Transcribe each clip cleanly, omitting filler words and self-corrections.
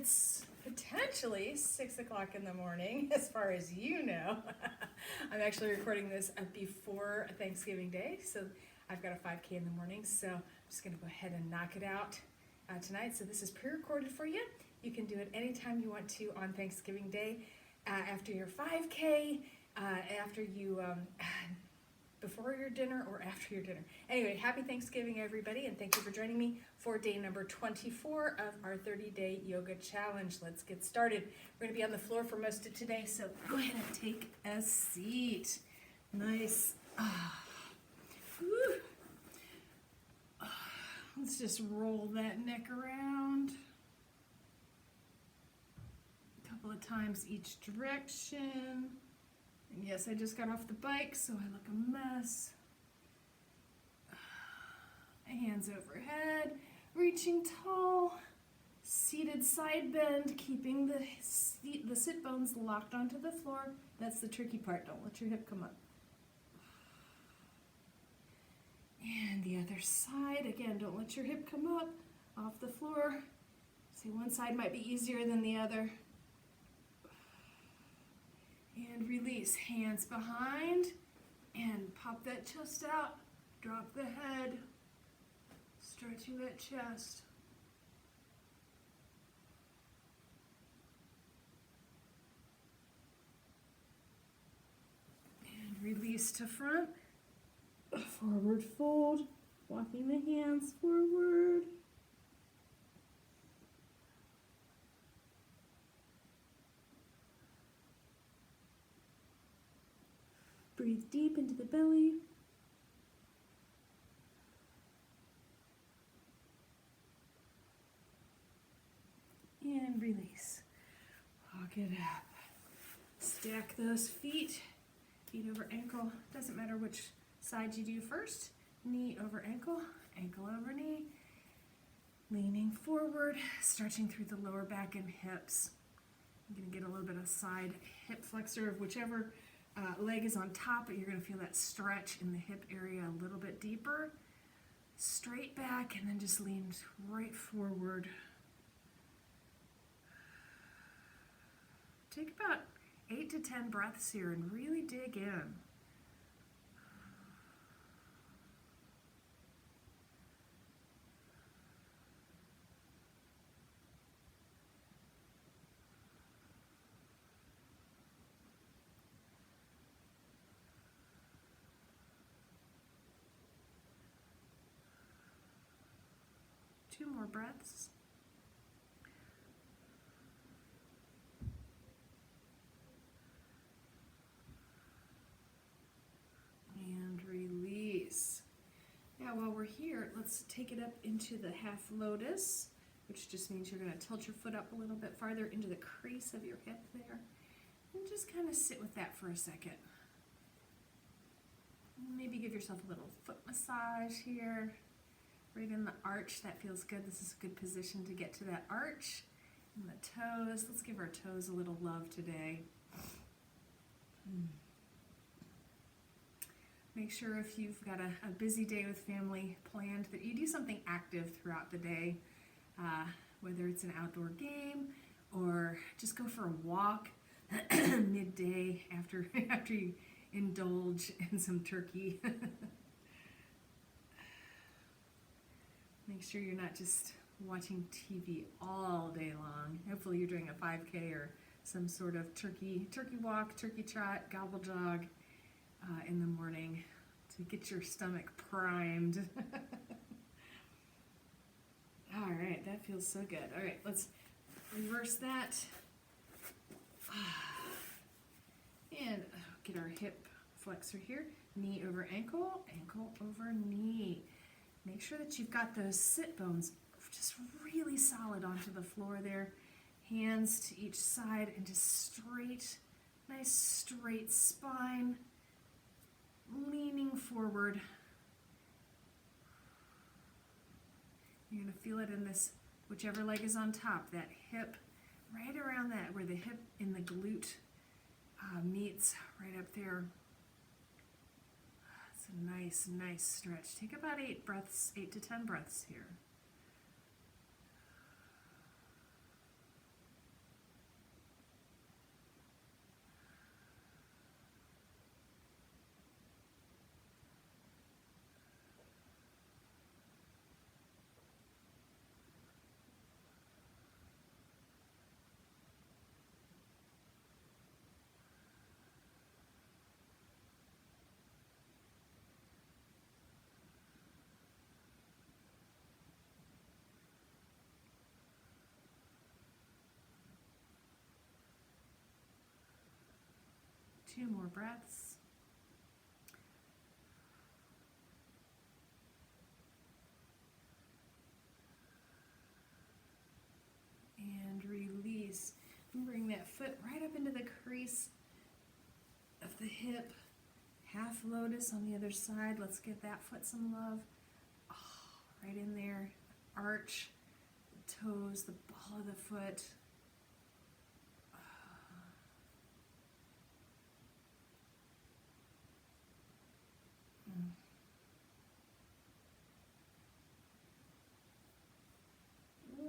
It's potentially 6 o'clock in the morning, as far as you know. I'm actually recording this before Thanksgiving Day, so I've got a 5K in the morning, so I'm just gonna go ahead and knock it out tonight. So this is pre-recorded for you. You can do it anytime you want to on Thanksgiving Day, after your 5K, after you, before your dinner or after your dinner. Anyway, happy Thanksgiving, everybody, and thank you for joining me for day number 24 of our 30-day yoga challenge. Let's get started. We're gonna be on the floor for most of today, so go ahead and take a seat. Nice. Let's just roll that neck around a couple of times each direction. And yes, I just got off the bike, so I look a mess. Hands overhead, reaching tall, seated side bend, keeping the sit bones locked onto the floor. That's the tricky part. Don't let your hip come up. And the other side, again, don't let your hip come up off the floor. See, one side might be easier than the other. And release, hands behind, and pop that chest out, drop the head, stretching that chest. And release to front, forward fold, walking the hands forward. Breathe deep into the belly. And release. Walk it up. Stack those feet. Feet over ankle. Doesn't matter which side you do first. Knee over ankle. Ankle over knee. Leaning forward. Stretching through the lower back and hips. I'm going to get a little bit of side hip flexor of whichever leg is on top, but you're going to feel that stretch in the hip area a little bit deeper. Straight back and then just lean right forward. Take about 8 to 10 breaths here and really dig in. Two more breaths. And release. Now while we're here, let's take it up into the half lotus, which just means you're going to tilt your foot up a little bit farther into the crease of your hip there. And just kind of sit with that for a second. Maybe give yourself a little foot massage here. Right in the arch, that feels good. This is a good position to get to that arch. And the toes, let's give our toes a little love today. Make sure if you've got a busy day with family planned that you do something active throughout the day, whether it's an outdoor game or just go for a walk midday after you indulge in some turkey. Make sure you're not just watching TV all day long. Hopefully you're doing a 5K or some sort of turkey walk, turkey trot, gobble jog in the morning to get your stomach primed. All right, that feels so good. All right, let's reverse that. And get our hip flexor here. Knee over ankle, ankle over knee. Make sure that you've got those sit bones just really solid onto the floor there. Hands to each side and just straight, nice straight spine. Leaning forward. You're going to feel it in this, whichever leg is on top, that hip, right around that, where the hip and the glute meets, right up there. It's a nice stretch. Take about 8 to 10 breaths here. 2 more breaths. And release. And bring that foot right up into the crease of the hip. Half lotus on the other side. Let's give that foot some love. Oh, right in there. Arch the toes, the ball of the foot.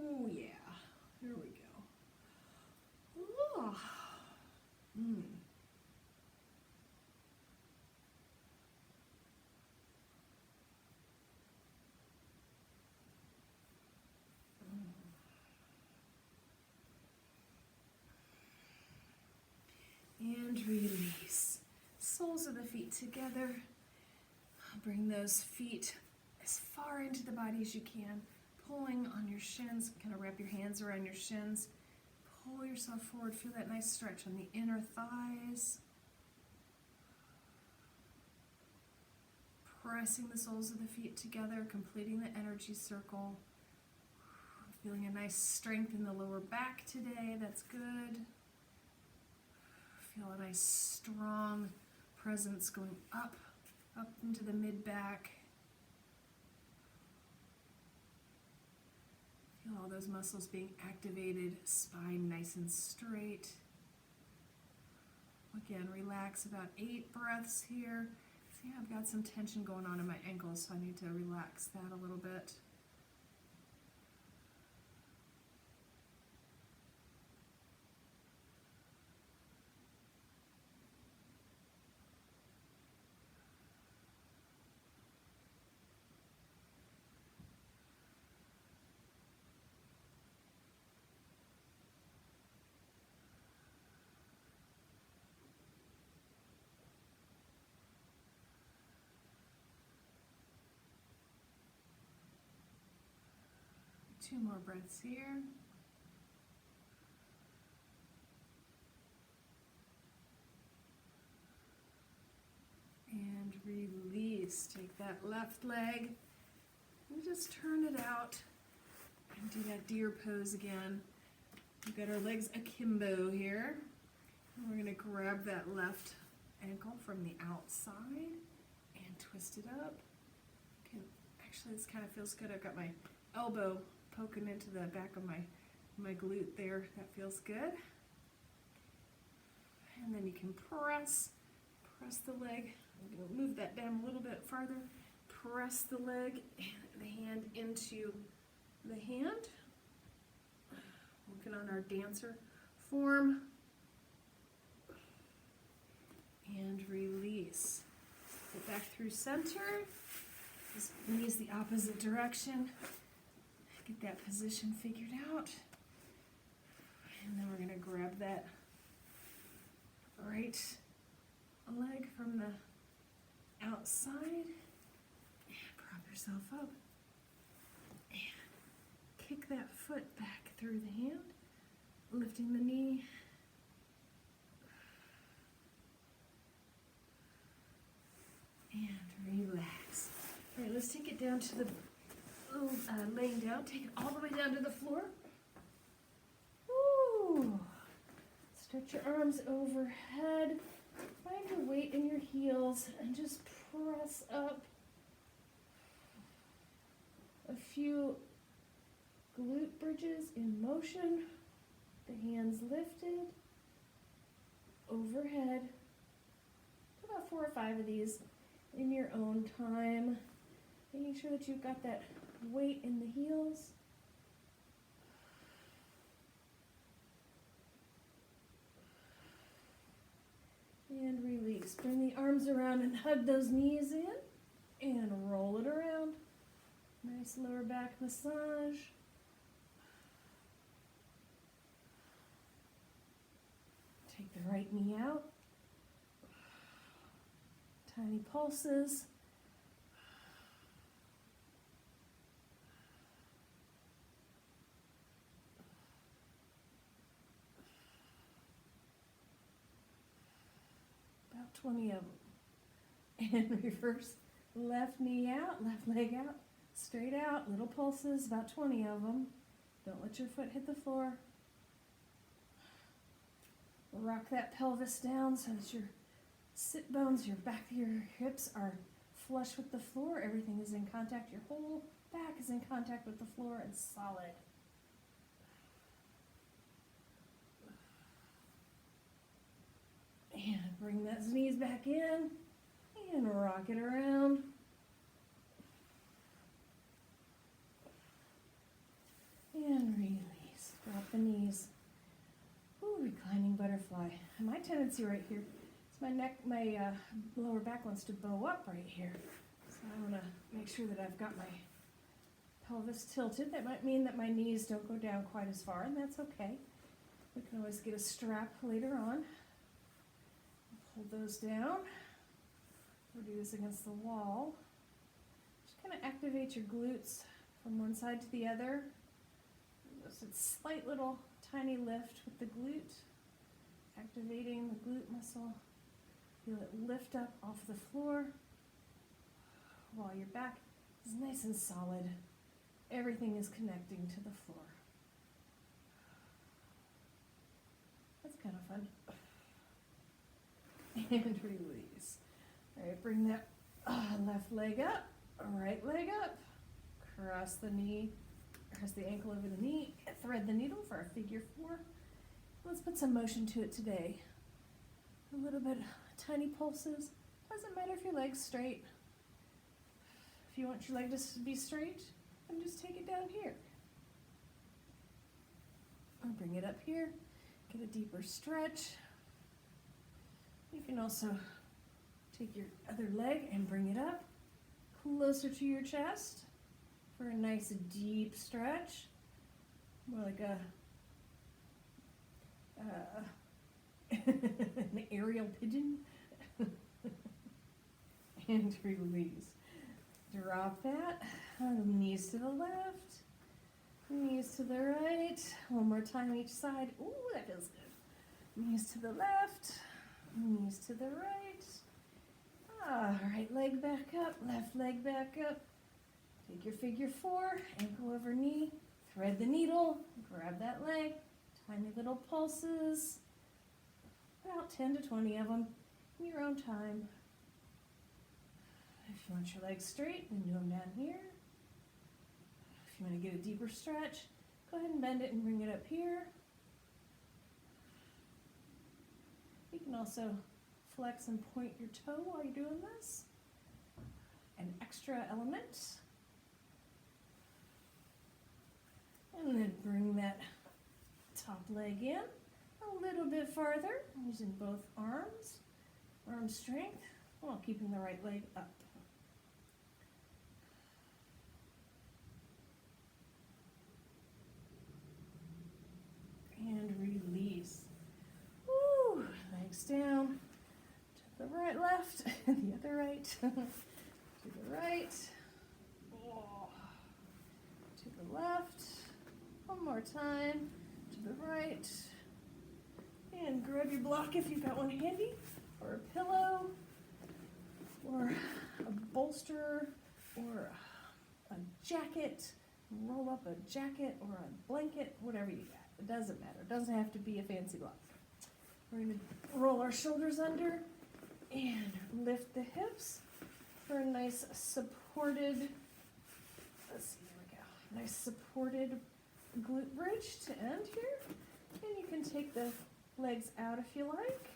Oh yeah. Here we go. Oh. And release. Soles of the feet together. Bring those feet as far into the body as you can. Pulling on your shins. Kind of wrap your hands around your shins. Pull yourself forward. Feel that nice stretch on the inner thighs. Pressing the soles of the feet together, completing the energy circle. Feeling a nice strength in the lower back today. That's good. Feel a nice strong presence going up into the mid-back. Feel all those muscles being activated, spine nice and straight. Again, relax about 8 breaths here. See, I've got some tension going on in my ankles, so I need to relax that a little bit. Two more breaths here. And release. Take that left leg and just turn it out and do that deer pose again. We've got our legs akimbo here. And we're going to grab that left ankle from the outside and twist it up. Actually, this kind of feels good. I've got my elbow poking into the back of my glute there. That feels good. And then you can press the leg. I'm going to move that down a little bit farther. Press the leg and the hand into the hand. Working on our dancer form. And release. Get back through center. Just knees the opposite direction. Get that position figured out. And then we're going to grab that right leg from the outside and prop yourself up. And kick that foot back through the hand, lifting the knee. And relax. All right, let's take it down to the laying down. Take it all the way down to the floor. Ooh. Stretch your arms overhead. Find your weight in your heels and just press up. A few glute bridges in motion. The hands lifted. Overhead. About 4 or 5 of these in your own time. Making sure that you've got that weight in the heels. And release. Bring the arms around and hug those knees in. And roll it around. Nice lower back massage. Take the right knee out. Tiny pulses. 20 of them. And reverse, left knee out, left leg out, straight out, little pulses, about 20 of them. Don't let your foot hit the floor. Rock that pelvis down so that your sit bones, your back of your hips are flush with the floor. Everything is in contact. Your whole back is in contact with the floor and solid. And bring those knees back in and rock it around. And release. Drop the knees. Ooh, reclining butterfly. And my tendency right here is my neck, my lower back wants to bow up right here. So I want to make sure that I've got my pelvis tilted. That might mean that my knees don't go down quite as far, and that's okay. We can always get a strap later on. Hold those down. We'll do this against the wall. Just kind of activate your glutes from one side to the other. Just a slight little tiny lift with the glute, activating the glute muscle. Feel it lift up off the floor while your back is nice and solid. Everything is connecting to the floor. That's kind of fun. And release. All right, bring that left leg up, right leg up, cross the knee, cross the ankle over the knee, thread the needle for a figure 4. Let's put some motion to it today. A little bit, tiny pulses. Doesn't matter if your leg's straight. If you want your leg to be straight, then just take it down here. Or bring it up here, get a deeper stretch. You can also take your other leg and bring it up closer to your chest for a nice deep stretch, more like an aerial pigeon. And release. Drop that. Knees to the left, knees to the right. One more time each side. Ooh, that feels good. Knees to the left, knees to the right. Right leg back up, left leg back up. Take your figure 4, ankle over knee, thread the needle, grab that leg, tiny little pulses, about 10 to 20 of them in your own time. If you want your legs straight, then do them down here. If you want to get a deeper stretch, go ahead and bend it and bring it up here. You can also flex and point your toe while you're doing this. An extra element. And then bring that top leg in a little bit farther, using both arms, arm strength, while keeping the right leg up. And release. Woo! Legs down. To the right, left, and the other right. To the right. Oh. To the left. One more time. To the right. And grab your block if you've got one handy, or a pillow, or a bolster, or a jacket. Roll up a jacket or a blanket, whatever you got. It doesn't matter. It doesn't have to be a fancy block. We're going to roll our shoulders under and lift the hips for a nice supported, let's see, here we go. Nice supported glute bridge to end here. And you can take the legs out if you like.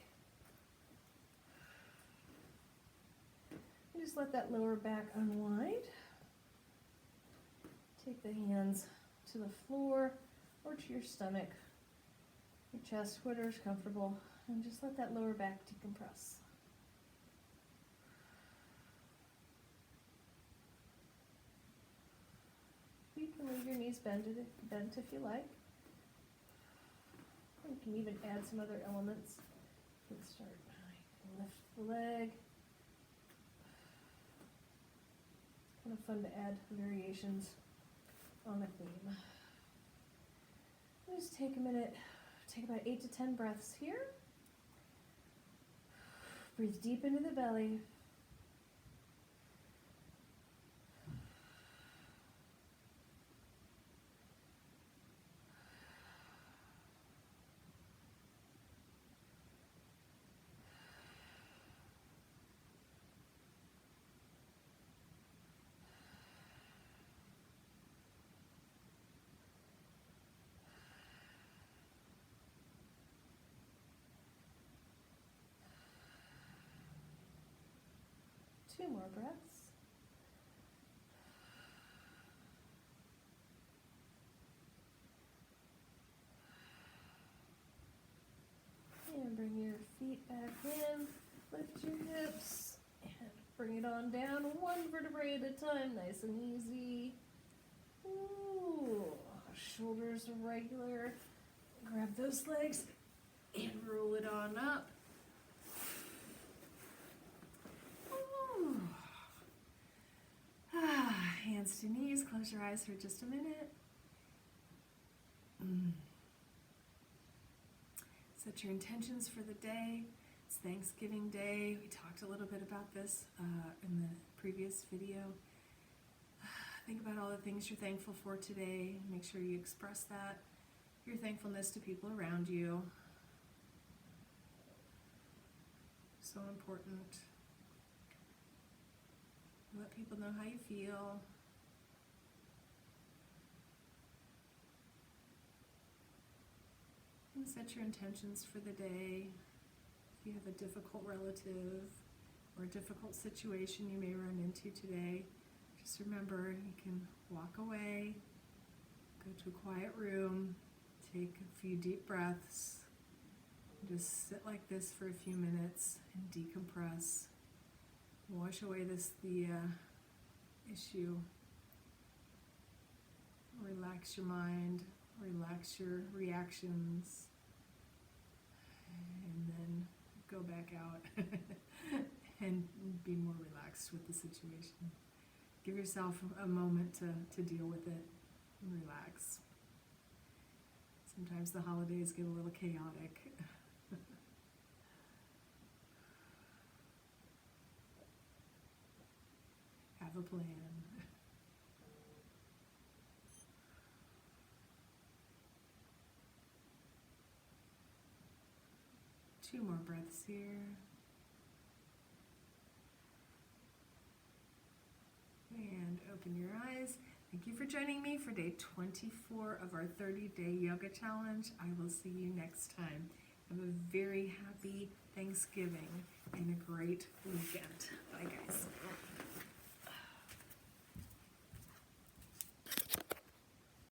And just let that lower back unwind. Take the hands to the floor or to your stomach, your chest, whatever's comfortable, and just let that lower back decompress. You can leave your knees bent if you like. You can even add some other elements. Let's start. Lift the leg. It's kind of fun to add variations on a theme. Just take a minute, take about 8 to 10 breaths here. Breathe deep into the belly. Two more breaths. And bring your feet back in. Lift your hips and bring it on down, one vertebrae at a time, nice and easy. Ooh, shoulders are regular. Grab those legs and roll it on up. Ooh. Hands to knees, close your eyes for just a minute. Set your intentions for the day. It's Thanksgiving Day. We talked a little bit about this in the previous video. Think about all the things you're thankful for today. Make sure you express that, your thankfulness to people around you. So important. Let people know how you feel. And set your intentions for the day. If you have a difficult relative or a difficult situation you may run into today, just remember you can walk away, go to a quiet room, take a few deep breaths, and just sit like this for a few minutes and decompress. Wash away the issue. Relax your mind, relax your reactions, and then go back out and be more relaxed with the situation. Give yourself a moment to deal with it and relax. Sometimes the holidays get a little chaotic. Have a plan. Two more breaths here. And open your eyes. Thank you for joining me for day 24 of our 30-day yoga challenge. I will see you next time. Have a very happy Thanksgiving and a great weekend. Bye, guys.